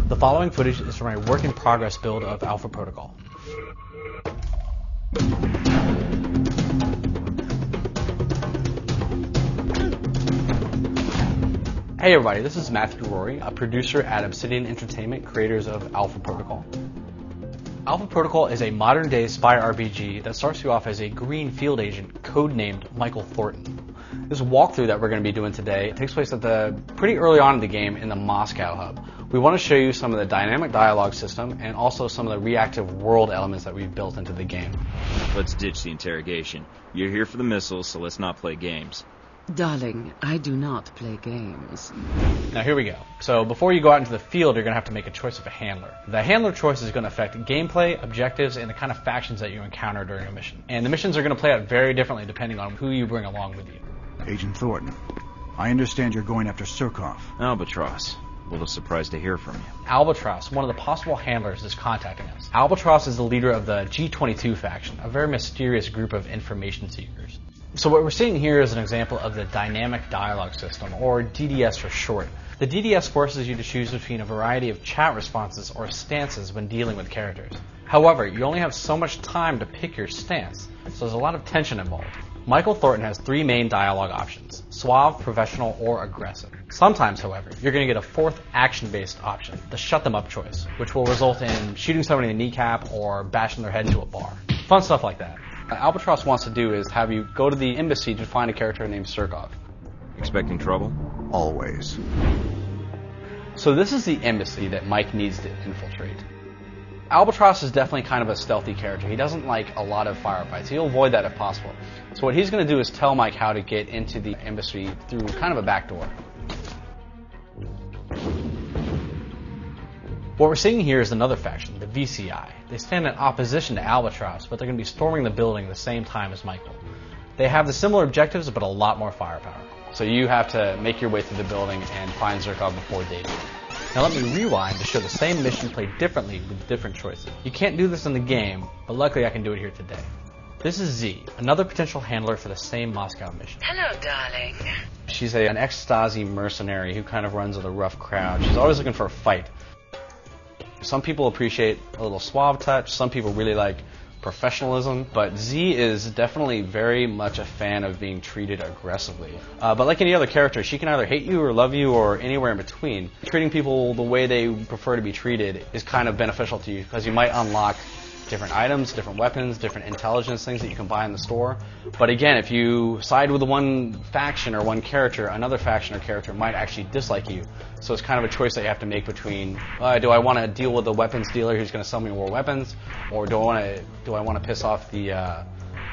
The following footage is from a work-in-progress build of Alpha Protocol. Hey everybody, this is Matthew Rory, a producer at Obsidian Entertainment, creators of Alpha Protocol. Alpha Protocol is a modern-day spy RPG that starts you off as a green field agent codenamed Michael Thornton. This walkthrough that we're going to be doing today takes place at pretty early on in the game in the Moscow hub. We want to show you some of the dynamic dialogue system and also some of the reactive world elements that we've built into the game. Let's ditch the interrogation. You're here for the missiles, so let's not play games. Darling, I do not play games. Now here we go. So before you go out into the field, you're going to have to make a choice of a handler. The handler choice is going to affect gameplay, objectives, and the kind of factions that you encounter during a mission. And the missions are going to play out very differently depending on who you bring along with you. Agent Thornton, I understand you're going after Surkov. Albatross. A little surprised to hear from you. Albatross, one of the possible handlers, is contacting us. Albatross is the leader of the G22 faction, a very mysterious group of information seekers. So what we're seeing here is an example of the dynamic dialogue system, or DDS for short. The DDS forces you to choose between a variety of chat responses or stances when dealing with characters. However, you only have so much time to pick your stance, so there's a lot of tension involved. Michael Thornton has three main dialogue options: suave, professional, or aggressive. Sometimes, however, you're going to get a fourth action-based option, the shut them up choice, which will result in shooting somebody in the kneecap or bashing their head into a bar. Fun stuff like that. What Albatross wants to do is have you go to the embassy to find a character named Surkov. Expecting trouble? Always. So this is the embassy that Mike needs to infiltrate. Albatross is definitely kind of a stealthy character. He doesn't like a lot of firefights. He'll avoid that if possible. So what he's going to do is tell Mike how to get into the embassy through kind of a back door. What we're seeing here is another faction, the VCI. They stand in opposition to Albatross, but they're going to be storming the building at the same time as Michael. They have the similar objectives, but a lot more firepower. So you have to make your way through the building and find Surkov before they do. Now let me rewind to show the same mission played differently with different choices. You can't do this in the game, but luckily I can do it here today. This is Z, another potential handler for the same Moscow mission. Hello, darling. She's an ex-Stasi mercenary who kind of runs with a rough crowd. She's always looking for a fight. Some people appreciate a little suave touch, some people really like professionalism, but Z is definitely very much a fan of being treated aggressively. But like any other character, she can either hate you or love you or anywhere in between. Treating people the way they prefer to be treated is kind of beneficial to you because you might unlock different items, different weapons, different intelligence things that you can buy in the store. But again, if you side with the one faction or one character, another faction or character might actually dislike you. So it's kind of a choice that you have to make between, do I want to deal with the weapons dealer who's going to sell me more weapons, or do I want to piss off the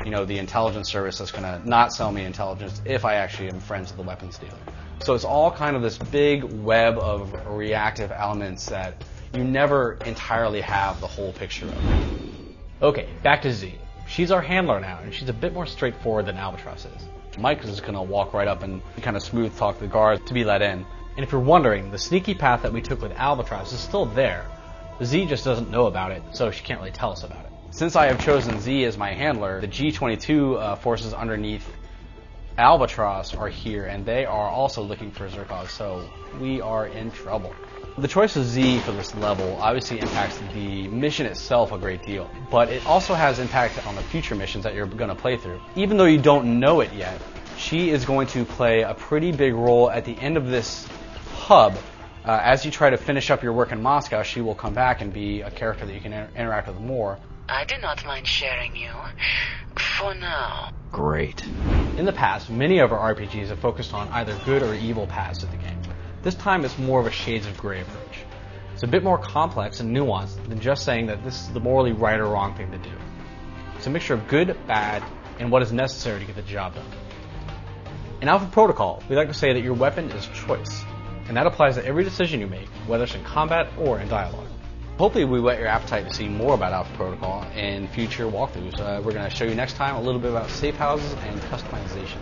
the intelligence service that's going to not sell me intelligence if I actually am friends with the weapons dealer. So it's all kind of this big web of reactive elements that you never entirely have the whole picture of. Okay, back to Z. She's our handler now, and she's a bit more straightforward than Albatross is. Mike is going to walk right up and kind of smooth talk the guards to be let in. And if you're wondering, the sneaky path that we took with Albatross is still there. Z just doesn't know about it, so she can't really tell us about it. Since I have chosen Z as my handler, the G22 forces underneath Albatross are here, and they are also looking for Surkov, so we are in trouble. The choice of Z for this level obviously impacts the mission itself a great deal, but it also has impact on the future missions that you're going to play through. Even though you don't know it yet, she is going to play a pretty big role at the end of this hub. As you try to finish up your work in Moscow, she will come back and be a character that you can interact with more. I do not mind sharing you. For now. Great. In the past, many of our RPGs have focused on either good or evil paths of the game. This time it's more of a shades of gray approach. It's a bit more complex and nuanced than just saying that this is the morally right or wrong thing to do. It's a mixture of good, bad, and what is necessary to get the job done. In Alpha Protocol, we like to say that your weapon is choice, and that applies to every decision you make, whether it's in combat or in dialogue. Hopefully we whet your appetite to see more about Alpha Protocol in future walkthroughs. We're going to show you next time a little bit about safe houses and customization.